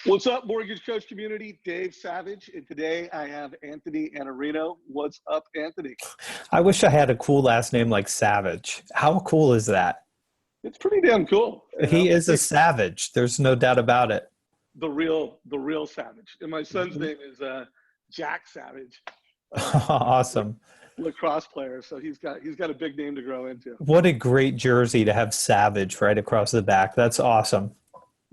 What's up, Mortgage Coach community? Dave Savage, and today I have Anthony Iannarino. What's up, Anthony? I wish I had a cool last name like Savage. How cool is that? It's pretty damn cool. He is a savage. There's no doubt about it. The real Savage. And my son's name is Jack Savage. Awesome. Lacrosse player, so he's got a big name to grow into. What a great jersey to have Savage right across the back. That's awesome.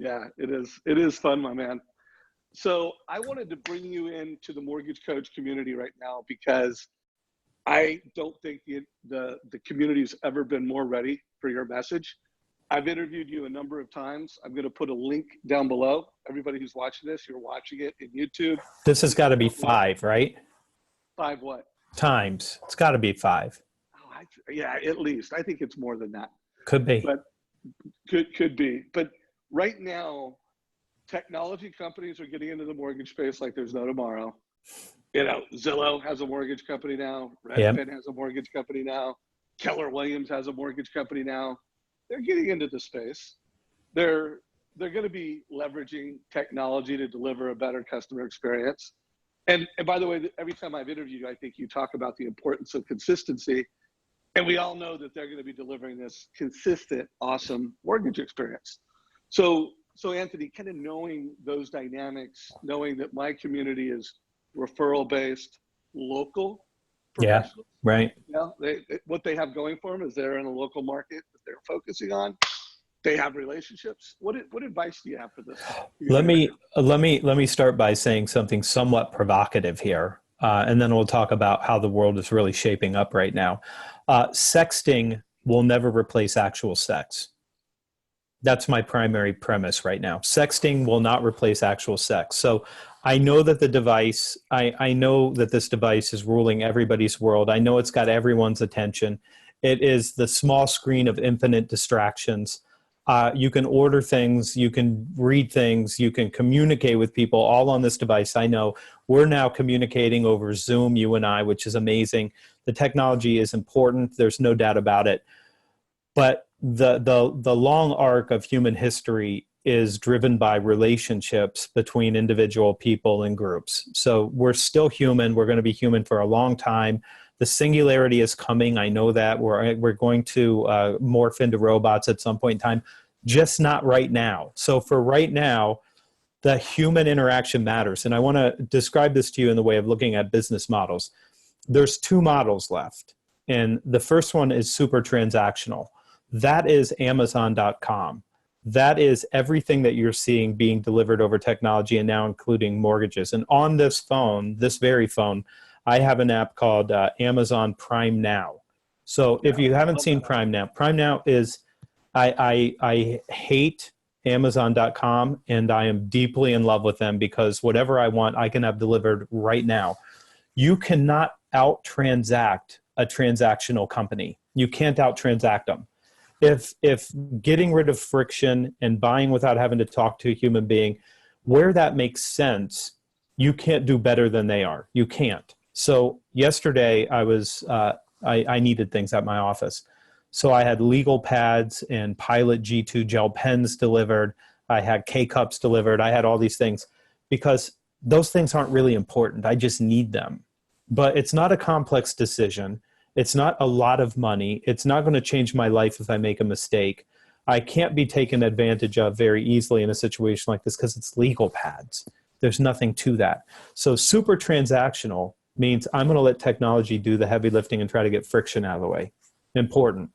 Yeah, it is. It is fun, my man. So I wanted to bring you into the Mortgage Coach community right now because I don't think the community's ever been more ready for your message. I've interviewed you a number of times. I'm going to put a link down below. Everybody who's watching this, you're watching it in YouTube. This has got to be 5, right? 5 what? Times. It's got to be 5. Oh, yeah, at least. I think it's more than that. Could be. But could be. But right now, technology companies are getting into the mortgage space like there's no tomorrow. You know, Zillow has a mortgage company now. Redfin has a mortgage company now. Keller Williams has a mortgage company now. They're getting into the space. They're going to be leveraging technology to deliver a better customer experience. And by the way, every time I've interviewed you, I think you talk about the importance of consistency. And we all know that they're going to be delivering this consistent, awesome mortgage experience. So Anthony, kind of knowing those dynamics, knowing that my community is referral-based, local professionals. Yeah, right. You know, what they have going for them is they're in a local market that they're focusing on. They have relationships. What advice do you have for this? Let me start by saying something somewhat provocative here, and then we'll talk about how the world is really shaping up right now. Sexting will never replace actual sex. That's my primary premise right now. Sexting will not replace actual sex. So I know that the device, I know that this device is ruling everybody's world. I know it's got everyone's attention. It is the small screen of infinite distractions. You can order things, you can read things, you can communicate with people all on this device. I know we're now communicating over Zoom, you and I, which is amazing. The technology is important. There's no doubt about it. But the long arc of human history is driven by relationships between individual people and groups. So we're still human. We're going to be human for a long time. The singularity is coming. I know that. We're going to morph into robots at some point in time, just not right now. So for right now, the human interaction matters. And I want to describe this to you in the way of looking at business models. There's 2 models left. And the first one is super transactional. That is Amazon.com. That is everything that you're seeing being delivered over technology and now including mortgages. And on this phone, this very phone, I have an app called Amazon Prime Now. So if you haven't seen Prime Now is, I hate Amazon.com and I am deeply in love with them because whatever I want, I can have delivered right now. You cannot out-transact a transactional company. You can't out-transact them. If getting rid of friction and buying without having to talk to a human being, where that makes sense, you can't do better than they are. You can't. So yesterday I needed things at my office. So I had legal pads and Pilot G2 gel pens delivered. I had K-cups delivered. I had all these things because those things aren't really important. I just need them. But it's not a complex decision. It's not a lot of money. It's not going to change my life if I make a mistake. I can't be taken advantage of very easily in a situation like this because it's legal pads. There's nothing to that. So super transactional means I'm going to let technology do the heavy lifting and try to get friction out of the way. Important.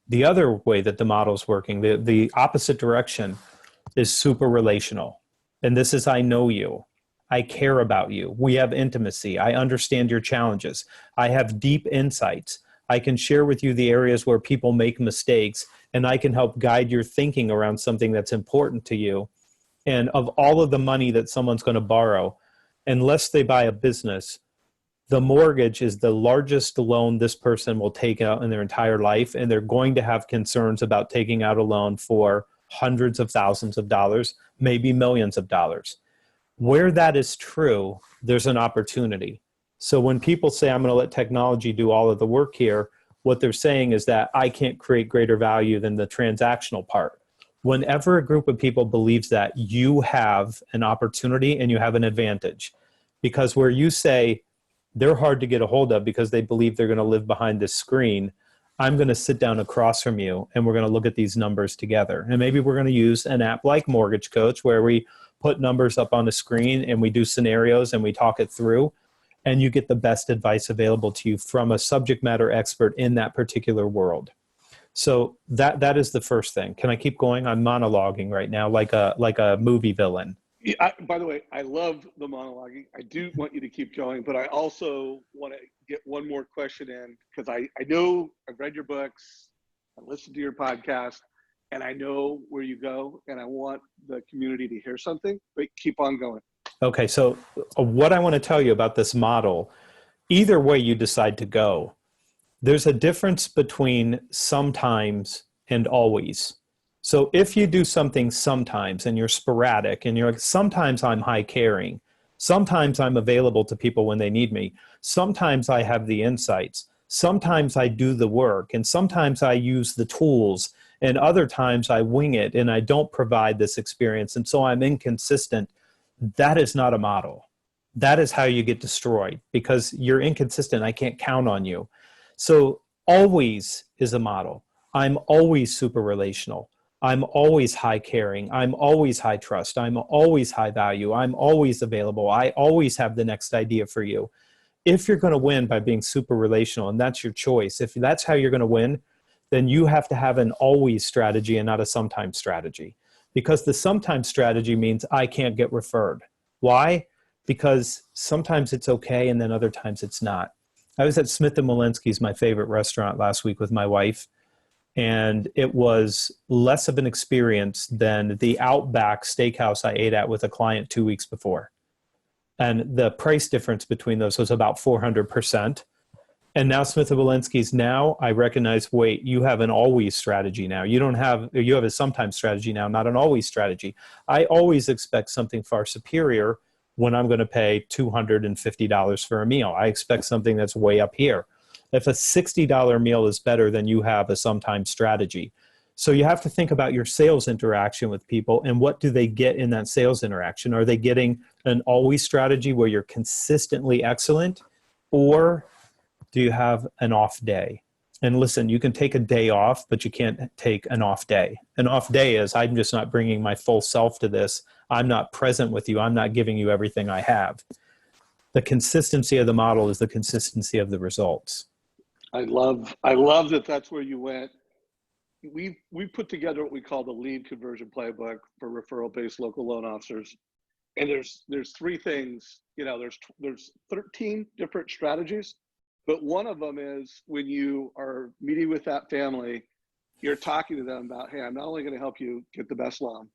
The other way that the model is working, the opposite direction, is super relational. And this is I know you. I care about you. We have intimacy. I understand your challenges. I have deep insights. I can share with you the areas where people make mistakes, and I can help guide your thinking around something that's important to you. And of all of the money that someone's going to borrow, unless they buy a business, the mortgage is the largest loan this person will take out in their entire life, and they're going to have concerns about taking out a loan for hundreds of thousands of dollars, maybe millions of dollars. Where that is true, there's an opportunity. So when people say, I'm going to let technology do all of the work here, what they're saying is that I can't create greater value than the transactional part. Whenever a group of people believes that, you have an opportunity and you have an advantage. Because where you say they're hard to get a hold of because they believe they're going to live behind this screen, I'm going to sit down across from you and we're going to look at these numbers together. And maybe we're going to use an app like Mortgage Coach where we put numbers up on the screen and we do scenarios and we talk it through, and you get the best advice available to you from a subject matter expert in that particular world. So that is the first thing. Can I keep going? I'm monologuing right now like a movie villain. Yeah, by the way, I love the monologuing. I do want you to keep going, but I also want to get one more question in because I know I've read your books, I listened to your podcast, and I know where you go, and I want the community to hear something, but keep on going. Okay, so what I want to tell you about this model, either way you decide to go, there's a difference between sometimes and always. So if you do something sometimes and you're sporadic and you're like, sometimes I'm high caring, sometimes I'm available to people when they need me, sometimes I have the insights, sometimes I do the work, and sometimes I use the tools, and other times I wing it and I don't provide this experience, and so I'm inconsistent. That is not a model. That is how you get destroyed because you're inconsistent. I can't count on you. So always is a model. I'm always super relational. I'm always high caring. I'm always high trust. I'm always high value. I'm always available. I always have the next idea for you. If you're going to win by being super relational, and that's your choice, if that's how you're going to win, then you have to have an always strategy and not a sometimes strategy. Because the sometimes strategy means I can't get referred. Why? Because sometimes it's okay and then other times it's not. I was at Smith & Wollensky's, my favorite restaurant, last week with my wife, and it was less of an experience than the Outback Steakhouse I ate at with a client 2 weeks before. And the price difference between those was about 400%. And now Smith & Wollensky's, now I recognize, wait, you have an always strategy now. You have a sometimes strategy now, not an always strategy. I always expect something far superior when I'm going to pay $250 for a meal. I expect something that's way up here. If a $60 meal is better, then you have a sometimes strategy. So you have to think about your sales interaction with people and what do they get in that sales interaction? Are they getting an always strategy where you're consistently excellent, or do you have an off day? And listen, you can take a day off, but you can't take an off day. An off day is I'm just not bringing my full self to this. I'm not present with you. I'm not giving you everything I have. The consistency of the model is the consistency of the results. I love that that's where you went. We put together what we call the lead conversion playbook for referral-based local loan officers. And there's three things, there's 13 different strategies, but one of them is when you are meeting with that family, you're talking to them about, hey, I'm not only going to help you get the best loan,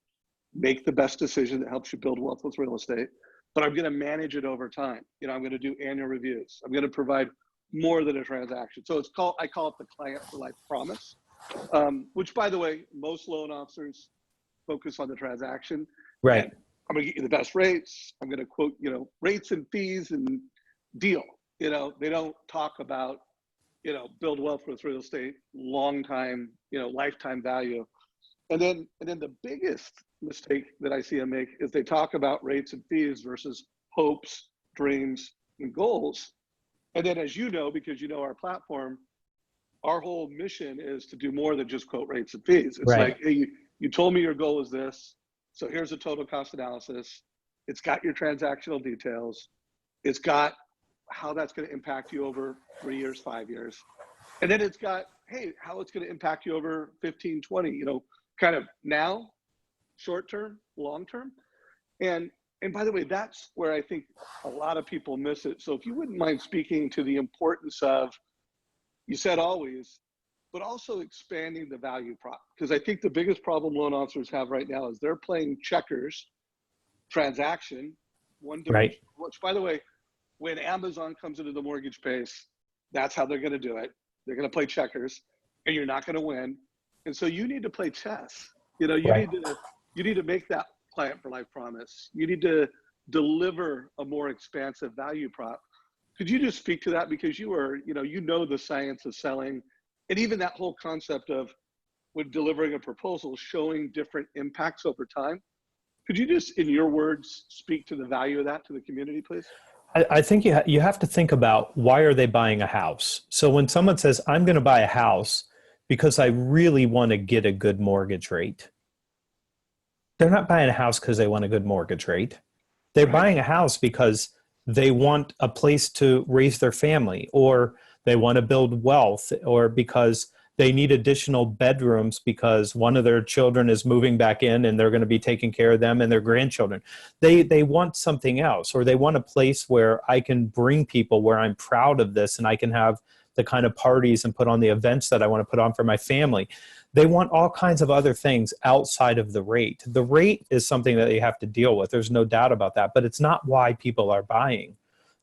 make the best decision that helps you build wealth with real estate, but I'm going to manage it over time. I'm going to do annual reviews. I'm going to provide more than a transaction. So I call it the client for life promise, which, by the way, most loan officers focus on the transaction. Right. And I'm going to get you the best rates. I'm going to quote, rates and fees and deal. They don't talk about, build wealth with real estate, long time, lifetime value. And then the biggest mistake that I see them make is they talk about rates and fees versus hopes, dreams, and goals. And then, as you know, because you know our platform, our whole mission is to do more than just quote rates and fees. It's right. like, hey, you told me your goal is this, so here's a total cost analysis. It's got your transactional details. It's got how that's going to impact you over 3 years, 5 years. And then it's got, hey, how it's going to impact you over 15, 20, kind of now, short term, long term. And by the way, that's where I think a lot of people miss it. So if you wouldn't mind speaking to the importance of, you said always, but also expanding the value prop. Because I think the biggest problem loan officers have right now is they're playing checkers, transaction, one dimension, right. which, by the way, when Amazon comes into the mortgage space, that's how they're going to do it. They're going to play checkers, and you're not going to win. And so you need to play chess. You need to make that client for life promise. You need to deliver a more expansive value prop. Could you just speak to that? Because you the science of selling, and even that whole concept of when delivering a proposal, showing different impacts over time. Could you just, in your words, speak to the value of that to the community, please? I think you have to think about, why are they buying a house? So when someone says, I'm going to buy a house because I really want to get a good mortgage rate, they're not buying a house because they want a good mortgage rate. They're Right. buying a house because they want a place to raise their family, or they want to build wealth, or because they need additional bedrooms because one of their children is moving back in and they're going to be taking care of them and their grandchildren. They want something else, or they want a place where I can bring people, where I'm proud of this and I can have the kind of parties and put on the events that I want to put on for my family. They want all kinds of other things outside of the rate. The rate is something that you have to deal with. There's no doubt about that, but it's not why people are buying.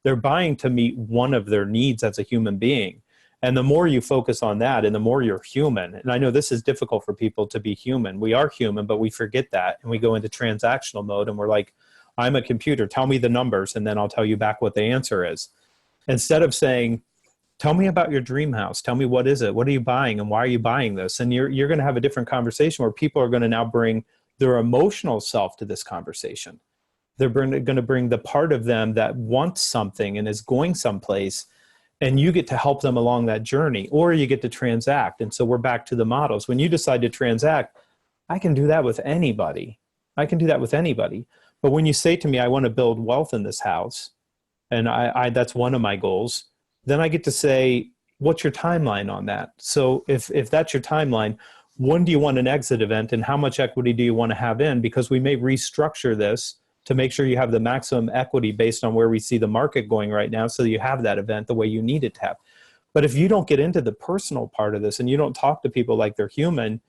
They're buying to meet one of their needs as a human being. And the more you focus on that, and the more you're human, and I know this is difficult for people to be human. We are human, but we forget that. And we go into transactional mode and we're like, I'm a computer, tell me the numbers, and then I'll tell you back what the answer is. Instead of saying, tell me about your dream house. Tell me, what is it? What are you buying, and why are you buying this? And you're going to have a different conversation where people are going to now bring their emotional self to this conversation. They're going to bring the part of them that wants something and is going someplace, and you get to help them along that journey, or you get to transact. And so we're back to the models. When you decide to transact, I can do that with anybody. I can do that with anybody. But when you say to me, I want to build wealth in this house, and I that's one of my goals, then I get to say, what's your timeline on that? So if that's your timeline, when do you want an exit event, and how much equity do you want to have in? Because we may restructure this to make sure you have the maximum equity based on where we see the market going right now, so you have that event the way you need it to have. But if you don't get into the personal part of this and you don't talk to people like they're human,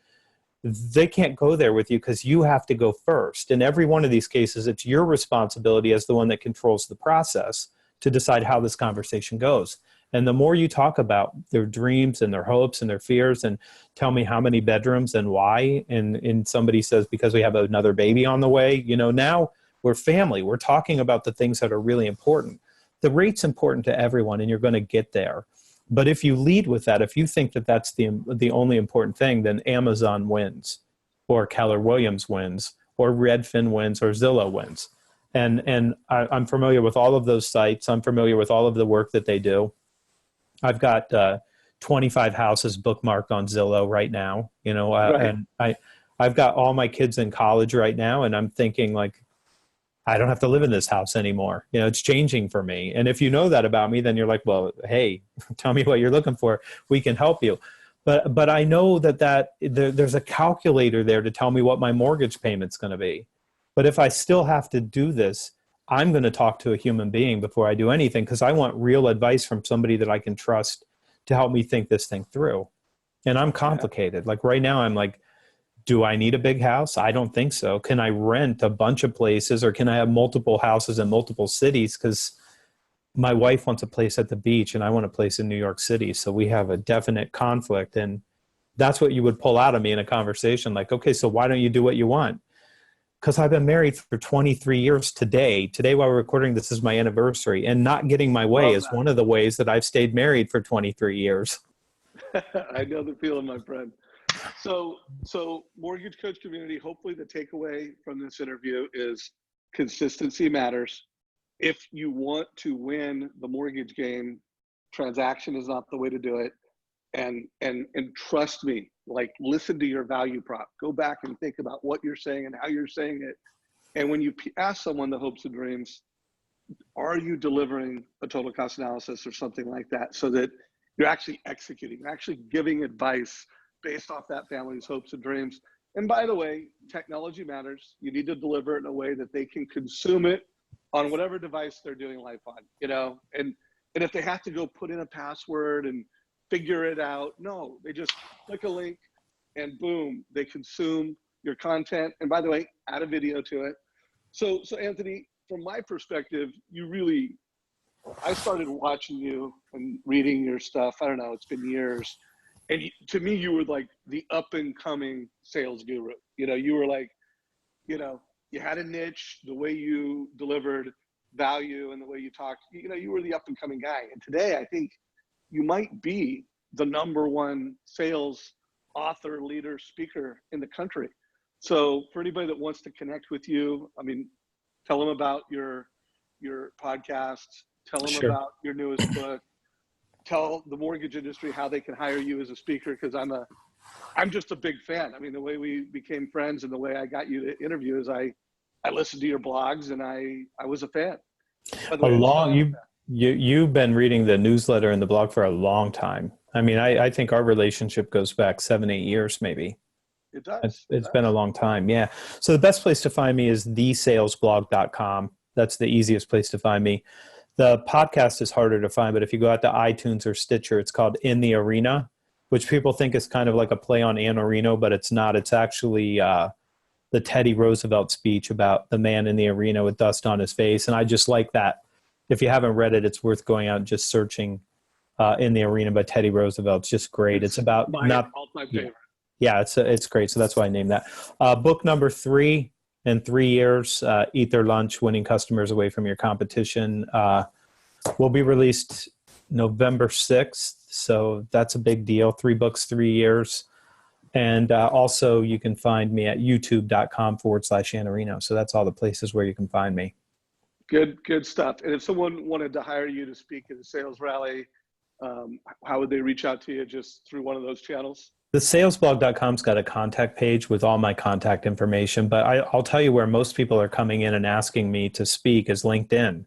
they can't go there with you, because you have to go first. In every one of these cases, it's your responsibility as the one that controls the process to decide how this conversation goes. And the more you talk about their dreams and their hopes and their fears, and tell me how many bedrooms and why, and somebody says, because we have another baby on the way, now we're family. We're talking about the things that are really important. The rate's important to everyone, and you're going to get there. But if you lead with that, if you think that that's the only important thing, then Amazon wins, or Keller Williams wins, or Redfin wins, or Zillow wins. And I'm familiar with all of those sites. I'm familiar with all of the work that they do. I've got 25 houses bookmarked on Zillow right now, Right. and I've got all my kids in college right now, and I'm thinking, like, I don't have to live in this house anymore. It's changing for me. And if you know that about me, then you're like, well, hey, tell me what you're looking for. We can help you. But I know that there's a calculator there to tell me what my mortgage payment's going to be. But if I still have to do this, I'm going to talk to a human being before I do anything, because I want real advice from somebody that I can trust to help me think this thing through. And I'm complicated. Like right now, I'm like, do I need a big house? I don't think so. Can I rent a bunch of places, or can I have multiple houses in multiple cities? Because my wife wants a place at the beach and I want a place in New York City. So we have a definite conflict. And that's what you would pull out of me in a conversation. Like, okay, so why don't you do what you want? Because I've been married for 23 years today. Today, while we're recording, this is my anniversary. And not getting my way is one of the ways that I've stayed married for 23 years. I know the feeling, my friend. So mortgage coach community, hopefully the takeaway from this interview is consistency matters. If you want to win the mortgage game, transaction is not the way to do it. And trust me, like, listen to your value prop. Go back and think about what you're saying and how you're saying it. And when you ask someone the hopes and dreams, are you delivering a total cost analysis or something like that, so that you're actually executing, you're actually giving advice based off that family's hopes and dreams. And by the way, technology matters. You need to deliver it in a way that they can consume it on whatever device they're doing life on, and if they have to go put in a password and figure it out, no, they just click a link and boom, they consume your content. And by the way, add a video to it. So Anthony, from my perspective, I started watching you and reading your stuff. I don't know, it's been years. And to me, you were like the up and coming sales guru. You were like, you had a niche, the way you delivered value and the way you talked, you were the up and coming guy. And today, I think you might be the number one sales author, leader, speaker in the country. So for anybody that wants to connect with you, I mean, tell them about your podcast, tell them Sure. about your newest book, tell the mortgage industry how they can hire you as a speaker, because I'm just a big fan. I mean, the way we became friends and the way I got you to interview is I listened to your blogs and I was a fan. By the way, I'm still a fan. You've been reading the newsletter and the blog for a long time. I mean, I think our relationship goes back 7-8 years, maybe. It does. It's been a long time. Yeah. So the best place to find me is thesalesblog.com. That's the easiest place to find me. The podcast is harder to find, but if you go out to iTunes or Stitcher, it's called In the Arena, which people think is kind of like a play on Iannarino, but it's not. It's actually the Teddy Roosevelt speech about the man in the arena with dust on his face. And I just like that. If you haven't read it, it's worth going out and just searching In the Arena by Teddy Roosevelt. It's just great. It's about my all-time favorite. Yeah, it's great. So that's why I named that. Book number 3 in 3 years, Eat Their Lunch, Winning Customers Away from Your Competition, will be released November 6th. So that's a big deal. 3 books, 3 years. And also you can find me at youtube.com/Iannarino. So that's all the places where you can find me. Good stuff. And if someone wanted to hire you to speak at a sales rally, how would they reach out to you? Just through one of those channels? The salesblog.com's got a contact page with all my contact information, but I'll tell you where most people are coming in and asking me to speak is LinkedIn.